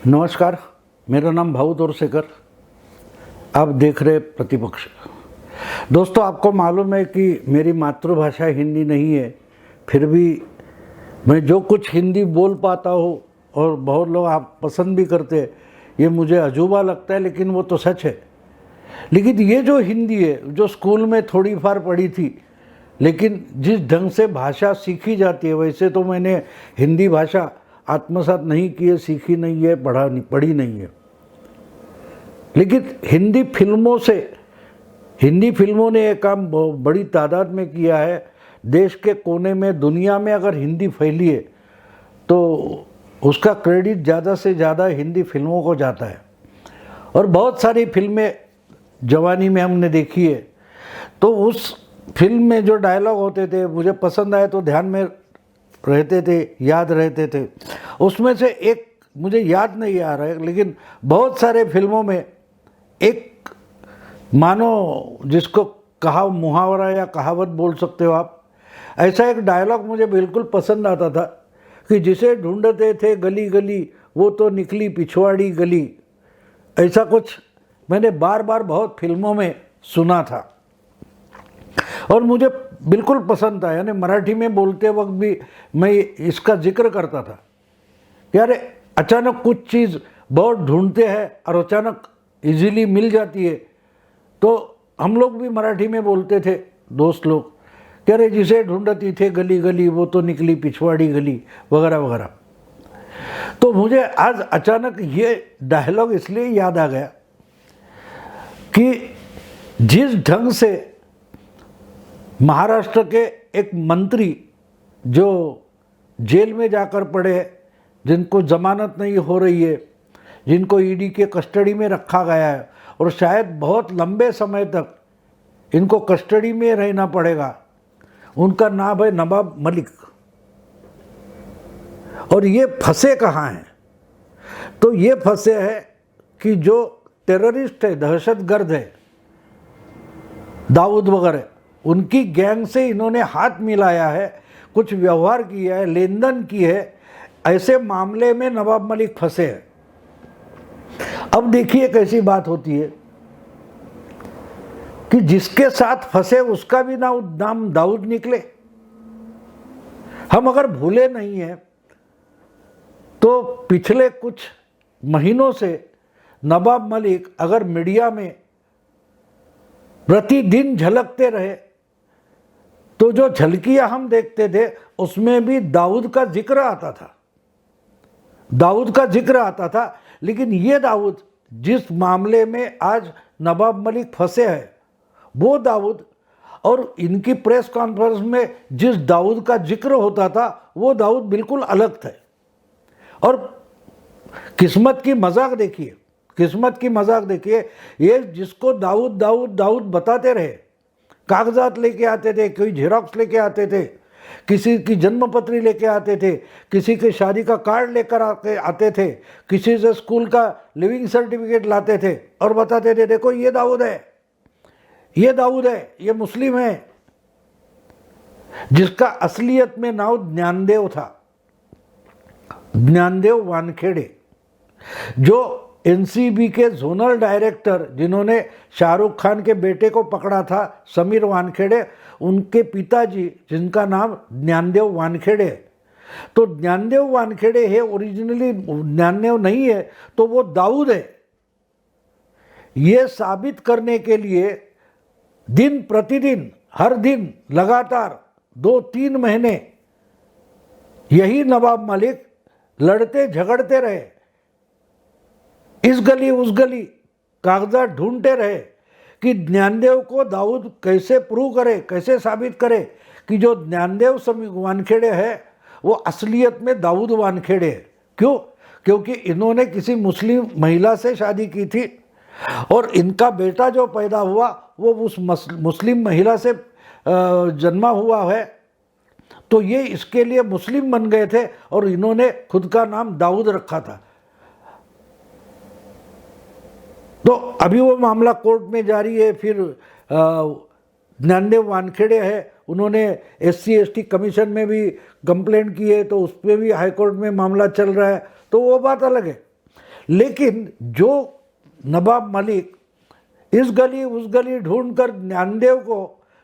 नमस्कार, मेरा नाम भाऊ तोरसेकर। आप देख रहे प्रतिपक्ष। दोस्तों, आपको मालूम है कि मेरी मातृभाषा हिंदी नहीं है, फिर भी मैं जो कुछ हिंदी बोल पाता हूँ और बहुत लोग आप पसंद भी करते हैं, ये मुझे अजूबा लगता है, लेकिन वो तो सच है। लेकिन ये जो हिंदी है, जो स्कूल में थोड़ी फार पढ़ी थी, लेकिन जिस ढंग से भाषा सीखी जाती है, वैसे तो मैंने हिंदी भाषा आत्मसात नहीं की है, सीखी नहीं है, पढ़ी नहीं है। लेकिन हिंदी फिल्मों ने एक काम बड़ी तादाद में किया है। देश के कोने में, दुनिया में अगर हिंदी फैली है तो उसका क्रेडिट ज़्यादा से ज़्यादा हिंदी फिल्मों को जाता है। और बहुत सारी फिल्में जवानी में हमने देखी है, तो उस फिल्म में जो डायलॉग होते थे मुझे पसंद आए तो ध्यान में रहते थे, याद रहते थे। उसमें से एक मुझे याद नहीं आ रहा है, लेकिन बहुत सारे फिल्मों में एक, मानो जिसको कहा मुहावरा या कहावत बोल सकते हो आप, ऐसा एक डायलॉग मुझे बिल्कुल पसंद आता था कि जिसे ढूंढते थे गली गली वो तो निकली पिछवाड़ी गली। ऐसा कुछ मैंने बार बार बहुत फिल्मों में सुना था और मुझे बिल्कुल पसंद था। यानी मराठी में बोलते वक्त भी मैं इसका जिक्र करता था कि अरे अचानक कुछ चीज़ बहुत ढूंढते हैं और अचानक इजीली मिल जाती है। तो हम लोग भी मराठी में बोलते थे, दोस्त लोग, कि अरे जिसे ढूंढती थे गली गली वो तो निकली पिछवाड़ी गली, वगैरह वगैरह। तो मुझे आज अचानक ये डायलॉग इसलिए याद आ गया कि जिस ढंग से महाराष्ट्र के एक मंत्री जो जेल में जाकर पड़े, जिनको जमानत नहीं हो रही है, जिनको ईडी के कस्टडी में रखा गया है और शायद बहुत लंबे समय तक इनको कस्टडी में रहना पड़ेगा, उनका नाम है नवाब मलिक। और ये फंसे कहाँ हैं? तो ये फंसे हैं कि जो टेररिस्ट है, दहशतगर्द है, दाऊद वगैरह, उनकी गैंग से इन्होंने हाथ मिलाया है, कुछ व्यवहार किया है, लेन देन की है। ऐसे मामले में नवाब मलिक फंसे हैं। अब देखिए कैसी बात होती है कि जिसके साथ फंसे उसका भी नाम दाऊद निकले। हम अगर भूले नहीं हैं तो पिछले कुछ महीनों से नवाब मलिक अगर मीडिया में प्रतिदिन झलकते रहे तो जो झलकियां हम देखते थे उसमें भी दाऊद का जिक्र आता था। लेकिन ये दाऊद, जिस मामले में आज नवाब मलिक फंसे हैं, वो दाऊद और इनकी प्रेस कॉन्फ्रेंस में जिस दाऊद का जिक्र होता था वो दाऊद बिल्कुल अलग थे। और किस्मत की मजाक देखिए, ये जिसको दाऊद दाऊद दाऊद बताते रहे, कागजात लेके आते थे, कोई झेरॉक्स लेके आते थे, किसी की जन्मपत्री लेके आते थे, किसी के शादी का कार्ड लेकर आते थे, किसी से स्कूल का लिविंग सर्टिफिकेट लाते थे और बताते थे देखो ये दाऊद है, ये मुस्लिम है, जिसका असलियत में नाम ज्ञानदेव था, ज्ञानदेव वानखेड़े, जो एनसीबी के जोनल डायरेक्टर, जिन्होंने शाहरुख खान के बेटे को पकड़ा था, समीर वानखेड़े, उनके पिताजी, जिनका नाम ज्ञानदेव वानखेड़े है। तो ज्ञानदेव वानखेड़े है, ओरिजिनली ज्ञानदेव नहीं है, तो वो दाऊद है। ये साबित करने के लिए दिन प्रतिदिन, हर दिन लगातार 2-3 महीने यही नवाब मलिक लड़ते झगड़ते रहे, इस गली उस गली कागजात ढूंढते रहे कि ज्ञानदेव को दाऊद कैसे प्रूव करे, कैसे साबित करे कि जो ज्ञानदेव वानखेड़े है वो असलियत में दाऊद वानखेड़े है। क्यों? क्योंकि इन्होंने किसी मुस्लिम महिला से शादी की थी और इनका बेटा जो पैदा हुआ वो उस मुस्लिम महिला से जन्मा हुआ है। तो ये इसके लिए मुस्लिम बन गए थे और इन्होंने खुद का नाम दाऊद रखा था। तो अभी वो मामला कोर्ट में जारी है। फिर ज्ञानदेव वानखेड़े है, उन्होंने SC/ST कमीशन में भी कंप्लेंट की है, तो उस पर भी हाईकोर्ट में मामला चल रहा है, तो वो बात अलग है। लेकिन जो नवाब मलिक इस गली उस गली ढूंढकर ज्ञानदेव को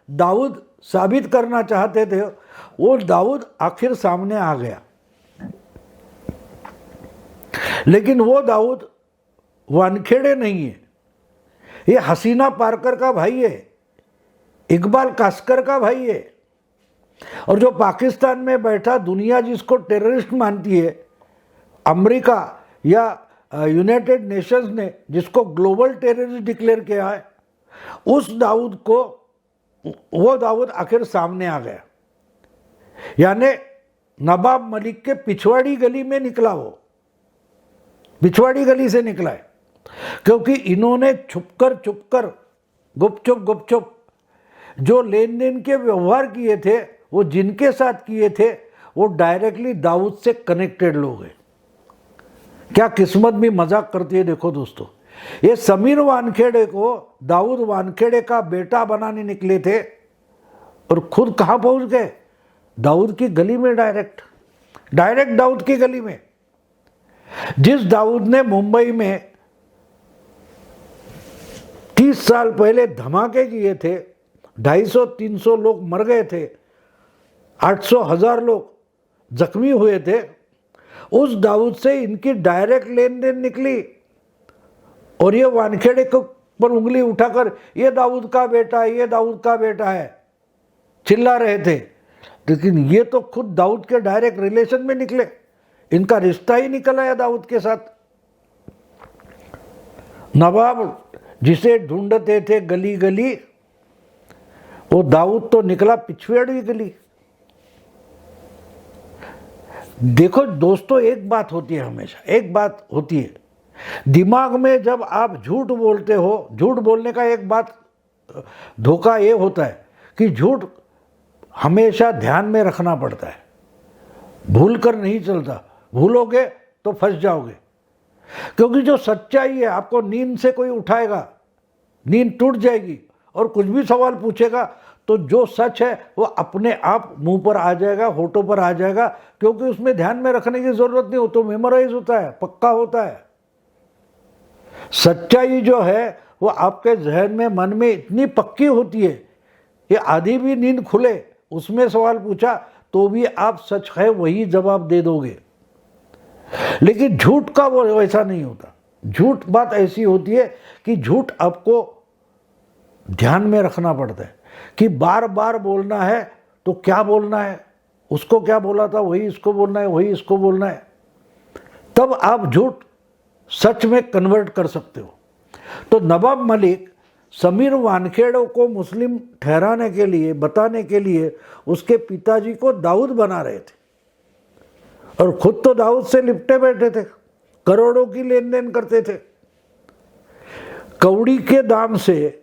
दाऊद साबित करना चाहते थे, वो दाऊद आखिर सामने आ गया। लेकिन वो दाऊद वानखेड़े नहीं है, ये हसीना पारकर का भाई है, इकबाल कास्कर का भाई है। और जो पाकिस्तान में बैठा दुनिया जिसको टेररिस्ट मानती है, अमेरिका या यूनाइटेड नेशंस ने जिसको ग्लोबल टेररिस्ट डिक्लेयर किया है, उस दाऊद को, वो दाऊद आखिर सामने आ गया। यानी नवाब मलिक के पिछवाड़ी गली में निकला, वो पिछवाड़ी गली से निकला है, क्योंकि इन्होंने छुपकर गुपचुप जो लेन देन के व्यवहार किए थे, वो जिनके साथ किए थे, वो डायरेक्टली दाऊद से कनेक्टेड लोग हैं। क्या किस्मत भी मजाक करती है। देखो दोस्तों, ये समीर वानखेड़े को दाऊद वानखेड़े का बेटा बनाने निकले थे और खुद कहाँ पहुँच गए? दाऊद की गली में, डायरेक्ट दाऊद की गली में। जिस दाऊद ने मुंबई में 30 साल पहले धमाके किए थे, 250-300 लोग मर गए थे, 800-1000 लोग जख्मी हुए थे, उस दाऊद से इनकी डायरेक्ट लेन देन निकली। और ये वानखेड़े को पर उंगली उठाकर ये दाऊद का बेटा है, ये दाऊद का बेटा है चिल्ला रहे थे। लेकिन ये तो खुद दाऊद के डायरेक्ट रिलेशन में निकले, इनका रिश्ता ही निकल आया दाऊद के साथ। नवाब जिसे ढूंढते थे गली गली, वो दाऊद तो निकला पिछवाड़ी गली। देखो दोस्तों, एक बात होती है, हमेशा एक बात होती है दिमाग में, जब आप झूठ बोलते हो, झूठ बोलने का एक बात धोखा ये होता है कि झूठ हमेशा ध्यान में रखना पड़ता है, भूल कर नहीं चलता, भूलोगे तो फंस जाओगे। क्योंकि जो सच्चाई है, आपको नींद से कोई उठाएगा, नींद टूट जाएगी और कुछ भी सवाल पूछेगा तो जो सच है वो अपने आप मुंह पर आ जाएगा, होठों पर आ जाएगा, क्योंकि उसमें ध्यान में रखने की जरूरत नहीं हो, तो मेमोराइज होता है, पक्का होता है। सच्चाई जो है वो आपके जहन में, मन में इतनी पक्की होती है, ये आधी भी नींद खुले, उसमें सवाल पूछा तो भी आप सच है वही जवाब दे दोगे। लेकिन झूठ का वो वैसा नहीं होता। झूठ बात ऐसी होती है कि झूठ आपको ध्यान में रखना पड़ता है कि बार बार बोलना है तो क्या बोलना है, उसको क्या बोला था वही इसको बोलना है, वही इसको बोलना है, तब आप झूठ सच में कन्वर्ट कर सकते हो। तो नवाब मलिक समीर वानखेड़े को मुस्लिम ठहराने के लिए, बताने के लिए उसके पिताजी को दाऊद बना रहे थे, और खुद तो दाऊद से लिपटे बैठे थे, करोड़ों की लेन देन करते थे, कौड़ी के दाम से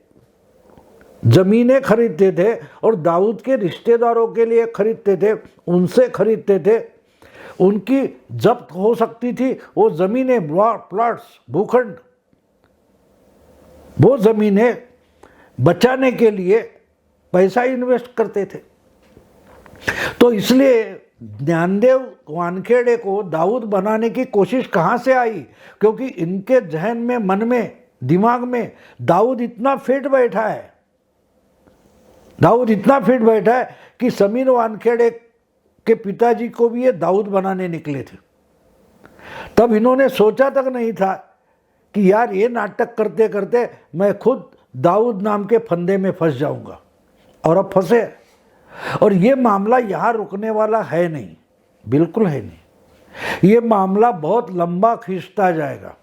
जमीनें खरीदते थे और दाऊद के रिश्तेदारों के लिए खरीदते थे, उनसे खरीदते थे, उनकी जब्त हो सकती थी वो जमीनें, प्लॉट्स, भूखंड, वो जमीनें बचाने के लिए पैसा इन्वेस्ट करते थे। तो इसलिए ज्ञानदेव वानखेड़े को दाऊद बनाने की कोशिश कहाँ से आई? क्योंकि इनके जहन में, मन में, दिमाग में दाऊद इतना फिट बैठा है, दाऊद इतना फिट बैठा है कि समीर वानखेड़े के पिताजी को भी ये दाऊद बनाने निकले थे। तब इन्होंने सोचा तक नहीं था कि यार ये नाटक करते करते मैं खुद दाऊद नाम के फंदे में फंस जाऊंगा, और अब फंसे। और ये मामला यहाँ रुकने वाला है नहीं, बिल्कुल है नहीं, ये मामला बहुत लंबा खींचता जाएगा।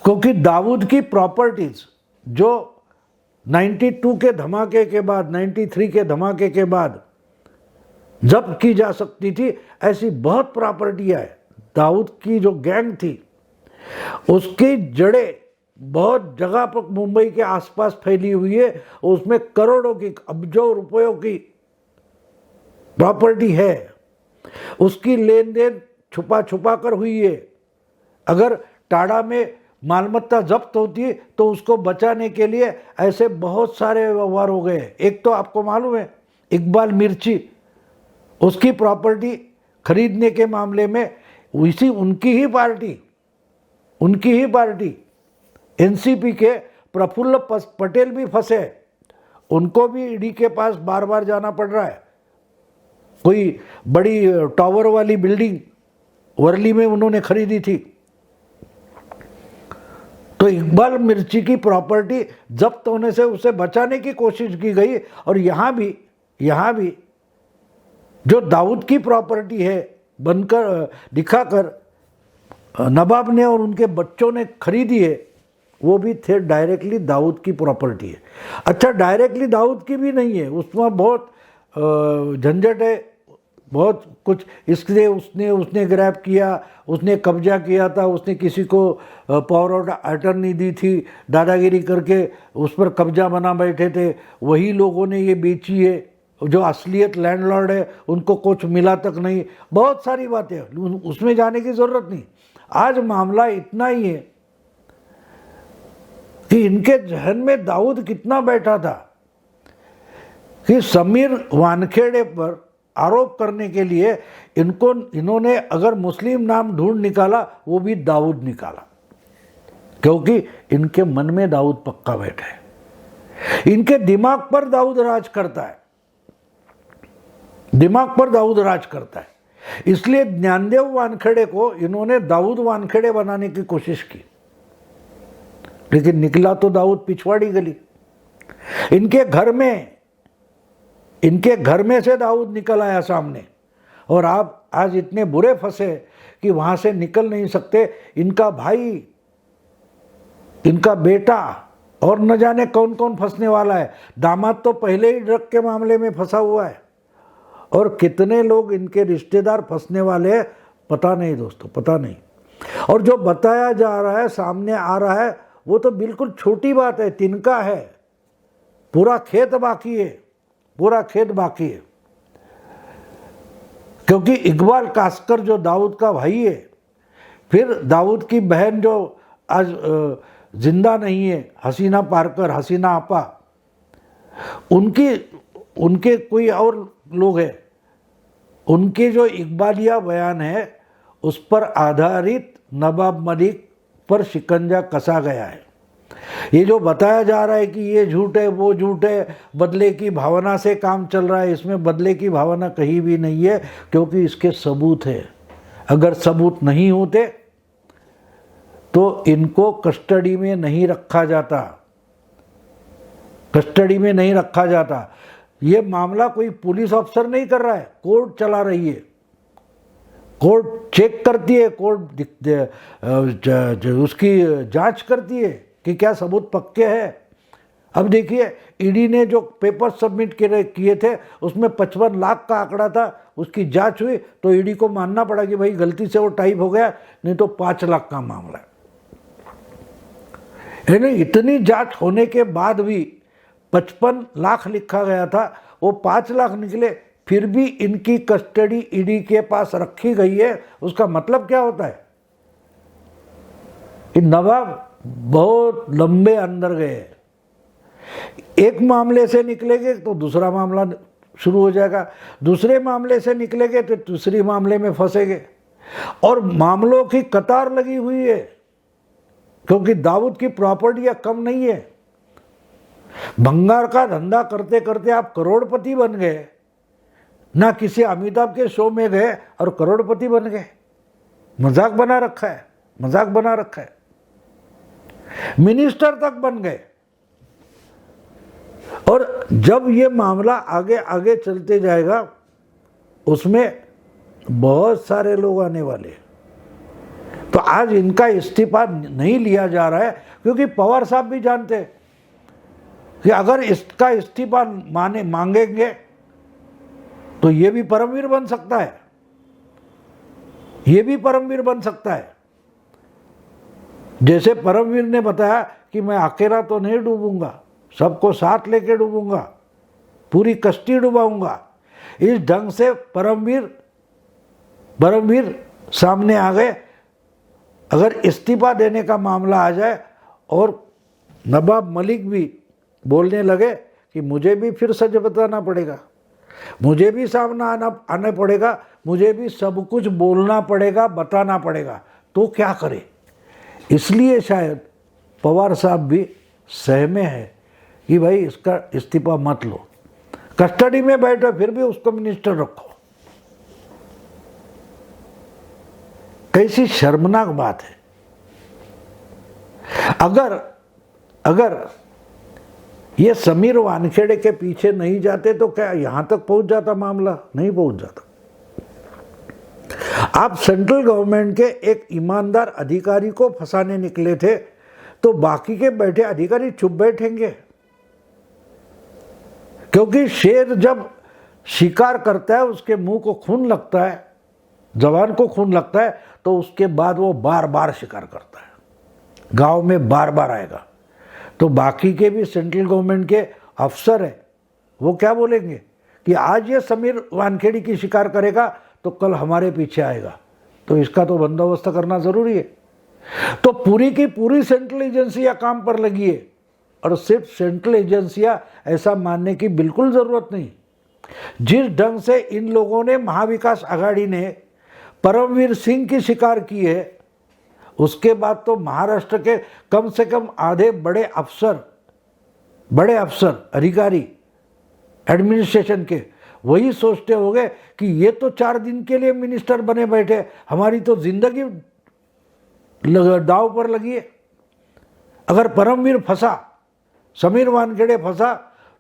क्योंकि दाऊद की प्रॉपर्टीज जो 92 के धमाके के बाद, 93 के धमाके के बाद जब्त की जा सकती थी, ऐसी बहुत प्रॉपर्टियाँ है। दाऊद की जो गैंग थी उसकी जड़ें बहुत जगह पर मुंबई के आसपास फैली हुई है, उसमें करोड़ों की, अब्जों रुपयों की प्रॉपर्टी है, उसकी लेन देन छुपा छुपा कर हुई है। अगर टाड़ा में मालमत्ता जब्त होती तो उसको बचाने के लिए ऐसे बहुत सारे व्यवहार हो गए। एक तो आपको मालूम है इकबाल मिर्ची, उसकी प्रॉपर्टी खरीदने के मामले में उनकी ही पार्टी उनकी ही पार्टी एनसीपी के प्रफुल्ल पटेल भी फंसे, उनको भी ईडी के पास बार बार जाना पड़ रहा है। कोई बड़ी टावर वाली बिल्डिंग वर्ली में उन्होंने खरीदी थी, तो इकबाल मिर्ची की प्रॉपर्टी जब्त होने से उसे बचाने की कोशिश की गई। और यहाँ भी जो दाऊद की प्रॉपर्टी है बनकर दिखाकर नवाब ने और उनके बच्चों ने खरीदी है, वो भी थे डायरेक्टली दाऊद की प्रॉपर्टी है। अच्छा, डायरेक्टली दाऊद की भी नहीं है, उसमें बहुत झंझट है, बहुत कुछ। इसलिए उसने ग्रैब किया, उसने कब्जा किया था, उसने किसी को पावर ऑफ अटर्नी दी थी, दादागिरी करके उस पर कब्जा बना बैठे थे, वही लोगों ने ये बेची है। जो असलियत लैंडलॉर्ड है उनको कुछ मिला तक नहीं, बहुत सारी बातें, उसमें जाने की ज़रूरत नहीं। आज मामला इतना ही है कि इनके जहन में दाऊद कितना बैठा था कि समीर वानखेड़े पर आरोप करने के लिए इन्होंने अगर मुस्लिम नाम ढूंढ निकाला, वो भी दाऊद निकाला, क्योंकि इनके मन में दाऊद पक्का बैठा है। इनके दिमाग पर दाऊद राज करता है, दिमाग पर दाऊद राज करता है। इसलिए ज्ञानदेव वानखेड़े को इन्होंने दाऊद वानखेड़े बनाने की कोशिश की, लेकिन निकला तो दाऊद पिछवाड़ी गली। इनके घर में से दाऊद निकल आया सामने, और आप आज इतने बुरे फंसे कि वहां से निकल नहीं सकते। इनका भाई, इनका बेटा और न जाने कौन कौन फंसने वाला है। दामाद तो पहले ही ड्रग के मामले में फंसा हुआ है, और कितने लोग इनके रिश्तेदार फंसने वाले हैं पता नहीं दोस्तों, पता नहीं। और जो बताया जा रहा है, सामने आ रहा है, वो तो बिल्कुल छोटी बात है, तिनका है। पूरा खेत बाकी है, पूरा खेत बाकी है। क्योंकि इकबाल कास्कर जो दाऊद का भाई है, फिर दाऊद की बहन जो आज जिंदा नहीं है, हसीना पारकर, हसीना आपा, उनके कोई और लोग हैं, उनके जो इकबालिया बयान है उस पर आधारित नवाब मलिक पर शिकंजा कसा गया है। ये जो बताया जा रहा है कि ये झूठ है, वो झूठ है, बदले की भावना से काम चल रहा है, इसमें बदले की भावना कहीं भी नहीं है, क्योंकि इसके सबूत है। अगर सबूत नहीं होते तो इनको कस्टडी में नहीं रखा जाता, कस्टडी में नहीं रखा जाता। ये मामला कोई पुलिस अफसर नहीं कर रहा है, कोर्ट चला रही है। कोर्ट चेक करती है, कोर्ट उसकी जांच करती है कि क्या सबूत पक्के हैं। अब देखिए, ईडी ने जो पेपर सबमिट किए थे उसमें 55 लाख का आंकड़ा था, उसकी जांच हुई तो ईडी को मानना पड़ा कि भाई गलती से वो टाइप हो गया, नहीं तो 5 लाख का मामला है। यानी इतनी जांच होने के बाद भी 55 लाख लिखा गया था, वो 5 लाख निकले, फिर भी इनकी कस्टडी ईडी के पास रखी गई है। उसका मतलब क्या होता है? नवाब बहुत लंबे अंदर गए, एक मामले से निकलेंगे तो दूसरा मामला शुरू हो जाएगा, दूसरे मामले से निकलेंगे तो तीसरे मामले में फंसेंगे, और मामलों की कतार लगी हुई है, क्योंकि दाऊद की प्रॉपर्टी कम नहीं है। भंगार का धंधा करते करते आप करोड़पति बन गए, ना किसी अमिताभ के शो में गए और करोड़पति बन गए। मजाक बना रखा है, मजाक बना रखा है। मिनिस्टर तक बन गए। और जब ये मामला आगे आगे चलते जाएगा, उसमें बहुत सारे लोग आने वाले हैं। तो आज इनका इस्तीफा नहीं लिया जा रहा है, क्योंकि पवार साहब भी जानते हैं कि अगर इसका इस्तीफा मांगेंगे तो ये भी परमवीर बन सकता है, ये भी परमवीर बन सकता है। जैसे परमवीर ने बताया कि मैं अकेला तो नहीं डूबूंगा, सबको साथ लेके डूबूंगा, पूरी कश्ती डुबाऊंगा। इस ढंग से परमवीर सामने आ गए। अगर इस्तीफा देने का मामला आ जाए और नवाब मलिक भी बोलने लगे कि मुझे भी फिर सच बताना पड़ेगा, मुझे भी सामने आना पड़ेगा, मुझे भी सब कुछ बोलना पड़ेगा, बताना पड़ेगा, तो क्या करे? इसलिए शायद पवार साहब भी सहमे हैं कि भाई इसका इस्तीफा मत लो, कस्टडी में बैठो फिर भी उसको मिनिस्टर रखो। कैसी शर्मनाक बात है। अगर ये समीर वानखेड़े के पीछे नहीं जाते तो क्या यहां तक पहुंच जाता मामला? नहीं पहुंच जाता। आप सेंट्रल गवर्नमेंट के एक ईमानदार अधिकारी को फंसाने निकले थे तो बाकी के बैठे अधिकारी चुप बैठेंगे? क्योंकि शेर जब शिकार करता है उसके मुंह को खून लगता है, जवान को खून लगता है, तो उसके बाद वो बार बार शिकार करता है, गांव में बार बार आएगा। तो बाकी के भी सेंट्रल गवर्नमेंट के अफसर हैं, वो क्या बोलेंगे कि आज ये समीर वानखेड़ी की शिकार करेगा तो कल हमारे पीछे आएगा, तो इसका तो बंदोबस्त करना जरूरी है। तो पूरी की पूरी सेंट्रल एजेंसियां काम पर लगी है, और सिर्फ सेंट्रल एजेंसियां ऐसा मानने की बिल्कुल जरूरत नहीं। जिस ढंग से इन लोगों ने महाविकास आघाड़ी ने परमवीर सिंह की शिकार की है, उसके बाद तो महाराष्ट्र के कम से कम आधे बड़े अफसर अधिकारी एडमिनिस्ट्रेशन के वही सोचते होंगे कि ये तो 4 दिन के लिए मिनिस्टर बने बैठे, हमारी तो जिंदगी दाव पर लगी है। अगर परमवीर फंसा, समीर वानखेड़े फंसा,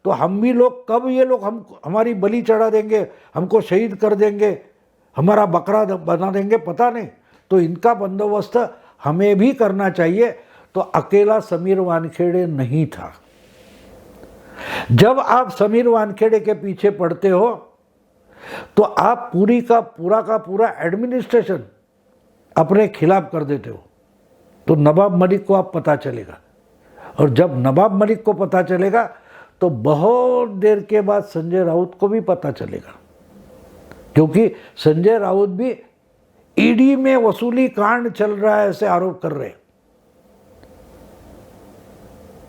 तो हम भी लोग कब ये लोग हमारी बलि चढ़ा देंगे, हमको शहीद कर देंगे, हमारा बकरा बना देंगे, पता नहीं। तो इनका बंदोबस्त हमें भी करना चाहिए। तो अकेला समीर वानखेड़े नहीं था। जब आप समीर वानखेड़े के पीछे पड़ते हो तो आप का पूरा एडमिनिस्ट्रेशन अपने खिलाफ कर देते हो। तो नवाब मलिक को आप पता चलेगा, और जब नवाब मलिक को पता चलेगा तो बहुत देर के बाद संजय राउत को भी पता चलेगा, क्योंकि संजय राउत भी ईडी में वसूली कांड चल रहा है ऐसे आरोप कर रहे हैं।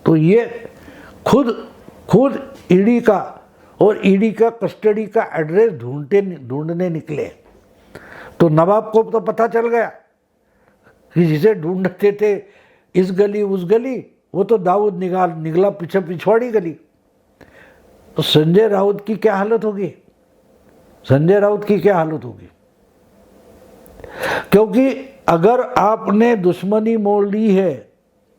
तो ये खुद ईडी का और ईडी का कस्टडी का एड्रेस ढूंढने निकले। तो नवाब को तो पता चल गया कि जिसे ढूंढते थे इस गली उस गली, वो तो दाऊद निगला पिछवाड़ी गली। तो संजय राउत की क्या हालत होगी? क्योंकि अगर आपने दुश्मनी मोड़ ली है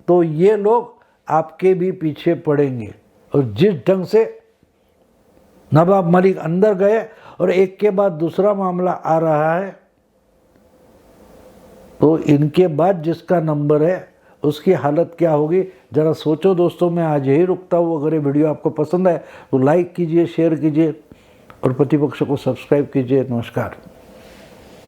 तो ये लोग आपके भी पीछे पड़ेंगे। और जिस ढंग से नवाब मलिक अंदर गए और एक के बाद दूसरा मामला आ रहा है, तो इनके बाद जिसका नंबर है उसकी हालत क्या होगी, जरा सोचो दोस्तों। मैं आज यही रुकता हूँ। अगर ये वीडियो आपको पसंद है तो लाइक कीजिए, शेयर कीजिए और प्रतिपक्ष को सब्सक्राइब कीजिए। नमस्कार।